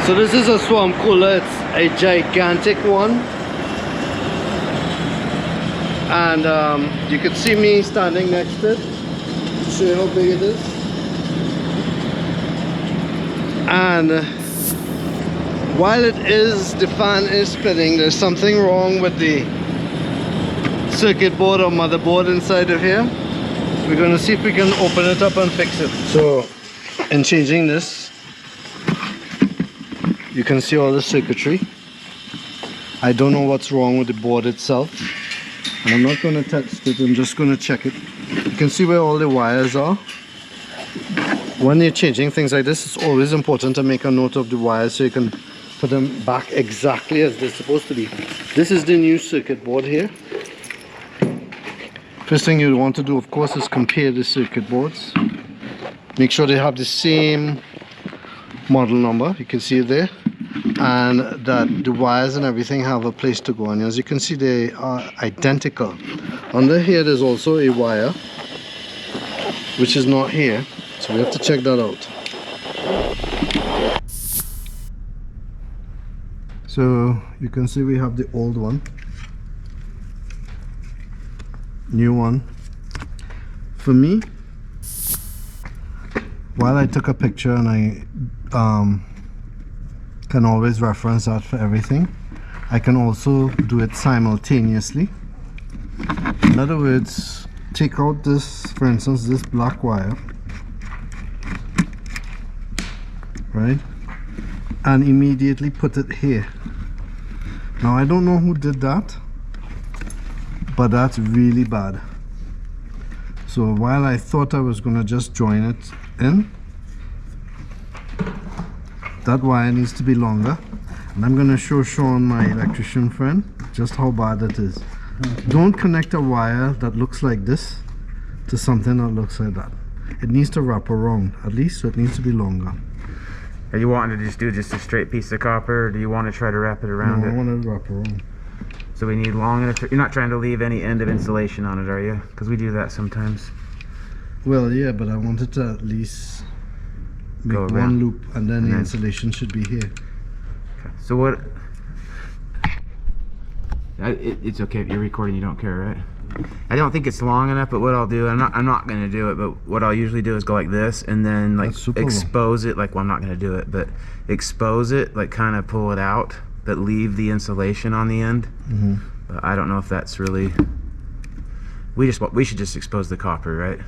So this is a swamp cooler. It's a gigantic one, and you could see me standing next to it to show you how big it is. And while it is, the fan is spinning, there's something wrong with the circuit board or motherboard inside of here. We're going to see if we can open it up and fix it. So in changing this, you can see all the circuitry. I don't know what's wrong with the board itself, and I'm not going to test it, I'm just going to check it. You can see where all the wires are. When you're changing things like this, it's always important to make a note of the wires so you can put them back exactly as they're supposed to be. This is the new circuit board here. First thing you want to do, of course, is compare the circuit boards. Make sure they have the same model number, you can see it there, and that the wires and everything have a place to go. And as you can see, they are identical. Under here there's also a wire which is not here, so we have to check that out. So you can see we have the old one, new one. For me, while I took a picture and I can always reference that for everything, I can also do it simultaneously. In other words, take out this, for instance, this black wire, right, and immediately put it here. Now I don't know who did that, but that's really bad. So while I thought I was going to just join it in, that wire needs to be longer, and I'm going to show Sean, my electrician friend, just how bad it is. Okay. Don't connect a wire that looks like this to something that looks like that. It needs to wrap around at least, so it needs to be longer. Are you wanting to just do just a straight piece of copper, or do you want to try to wrap it around? No, I want to wrap around. So we need long enough. You're not trying to leave any end of insulation on it, are you? Because we do that sometimes. Well, yeah, but I wanted to at least make one loop, and then the insulation should be here. Okay. So what? It's okay if you're recording. You don't care, right? I don't think it's long enough, but what I'll do, I'm not going to do it, but what I'll usually do is go like this, and then like expose it. Like, well, I'm not going to do it, but expose it, like kind of pull it out, but leave the insulation on the end. Mm-hmm. But I don't know if that's really. We should just expose the copper, right?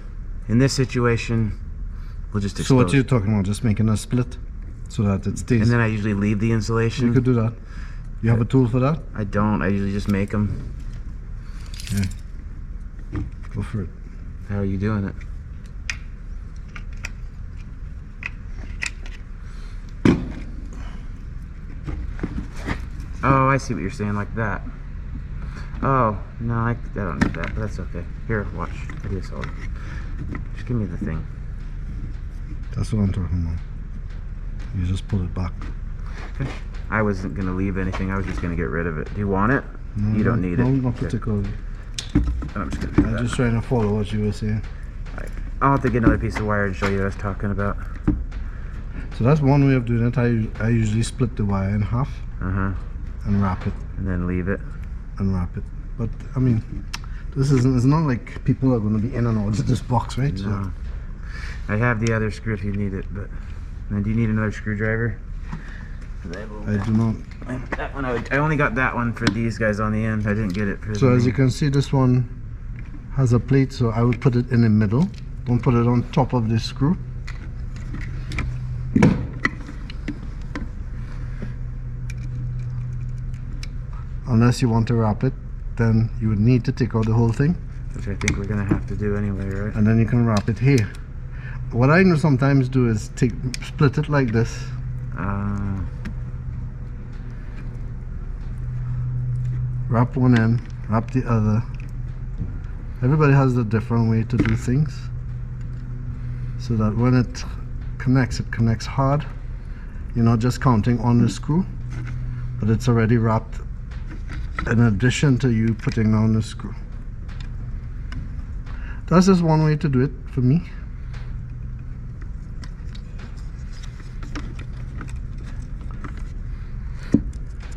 In this situation, we'll just expose. So what you're talking about, just making a split so that it stays. And then I usually leave the insulation. You could do that. You have a tool for that? I don't. I usually just make them. Yeah. Go for it. How are you doing it? Oh, I see what you're saying, like that. Oh, no, I don't need that, but that's okay. Here, watch. I do this all. Just give me the thing. That's what I'm talking about. You just pull it back. Okay. I wasn't going to leave anything. I was just going to get rid of it. Do you want it? No, you don't need it. No, not particularly. I'm just going to do that. I'm just trying to follow what you were saying. Right. I'll have to get another piece of wire and show you what I was talking about. So that's one way of doing it. I usually split the wire in half and wrap it. And then leave it. And wrap it. But, I mean, it's not like people are going to be in and out of this box, right? No. So. I have the other screw if you need it, but... And then do you need another screwdriver? I do not. That one I only got that one for these guys on the end. I didn't get it for So as you can see, this one has a plate, so I would put it in the middle. Don't put it on top of this screw. Unless you want to wrap it, then you would need to take out the whole thing. Which I think we're going to have to do anyway, right? And then you can wrap it here. What I sometimes do is split it like this. Wrap one end, wrap the other. Everybody has a different way to do things, so that when it connects hard. You're not just counting on the screw, but it's already wrapped in addition to you putting on the screw. That's just one way to do it for me.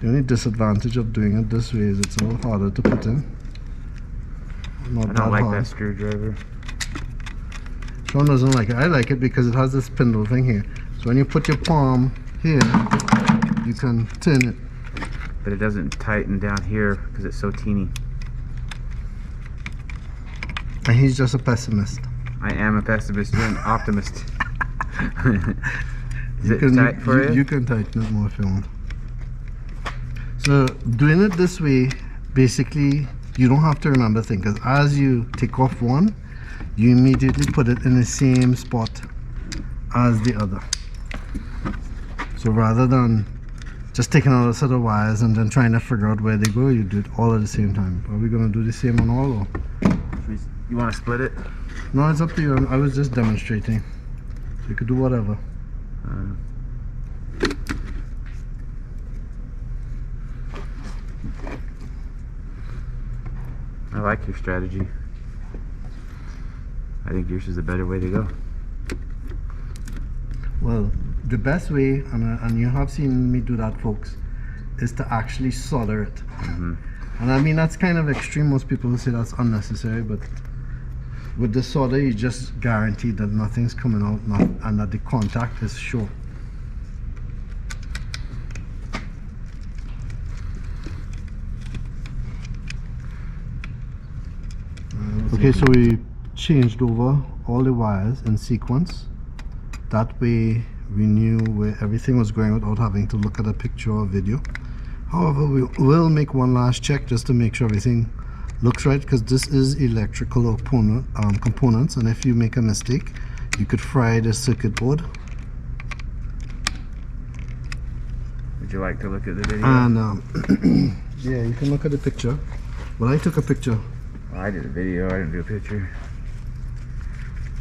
The only disadvantage of doing it this way is it's a little harder to put in. Not I don't like hard. that screwdriver. Sean doesn't like it. I like it because it has this spindle thing here. So when you put your palm here, you can turn it. But it doesn't tighten down here because it's so teeny. And he's just a pessimist. I am a pessimist. You're an optimist. Is You it can, tight for you? You can tighten it more if you want. So doing it this way, basically, you don't have to remember things. Because as you take off one, you immediately put it in the same spot as the other. So rather than just taking out a set of wires and then trying to figure out where they go, you do it all at the same time. Are we going to do the same on all? Or? You want to split it? No, it's up to you. I was just demonstrating. You could do whatever. I like your strategy. I think yours is a better way to go. Well, the best way, and you have seen me do that, folks, is to actually solder it. And I mean, that's kind of extreme. Most people will say that's unnecessary, but with the solder, you just guarantee that nothing's coming out and that the contact is sure. Okay, so we changed over all the wires in sequence. That way we knew where everything was going without having to look at a picture or video. However, we will make one last check just to make sure everything looks right, because this is electrical components, and if you make a mistake, you could fry the circuit board. Would you like to look at the video? And yeah, you can look at the picture. Well, I took a picture. Well, I did a video, I didn't do a picture.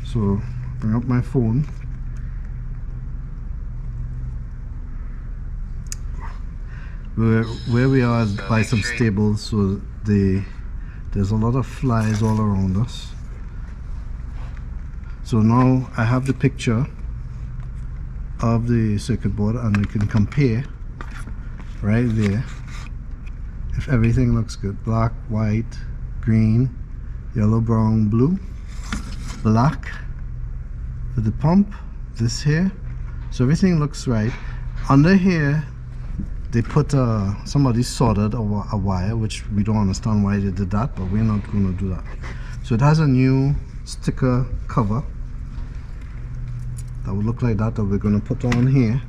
So bring up my phone. Where we are is by some stables, so there's a lot of flies all around us. So now I have the picture of the circuit board, and we can compare right there if everything looks good. Black, white, green, yellow, brown, blue, black for the pump, this here. So everything looks right. Under here they put somebody soldered a wire, which we don't understand why they did that, but we're not going to do that. So it has a new sticker cover that would look like that we're going to put on here,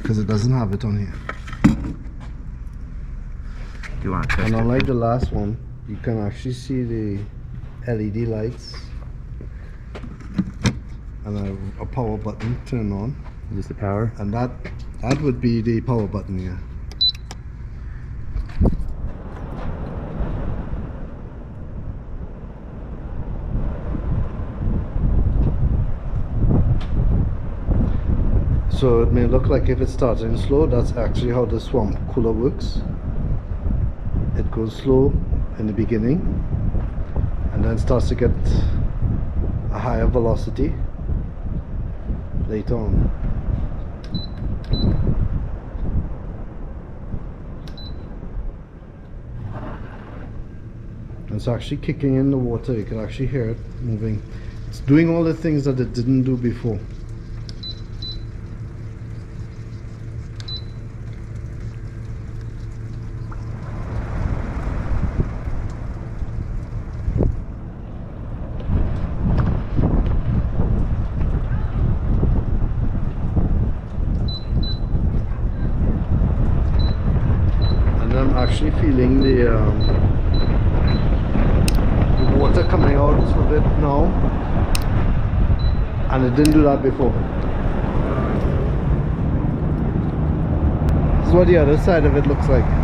because it doesn't have it on here. Do you want to test And it? unlike the last one, you can actually see the LED lights and a power button turn on. Is this the power? And that would be the power button here. So it may look like if it's starting slow, that's actually how the swamp cooler works. It goes slow in the beginning and then starts to get a higher velocity later on. It's actually kicking in the water. You can actually hear it moving. It's doing all the things that it didn't do before. And I'm actually feeling the water coming out of it now, and it didn't do that before. This is what the other side of it looks like.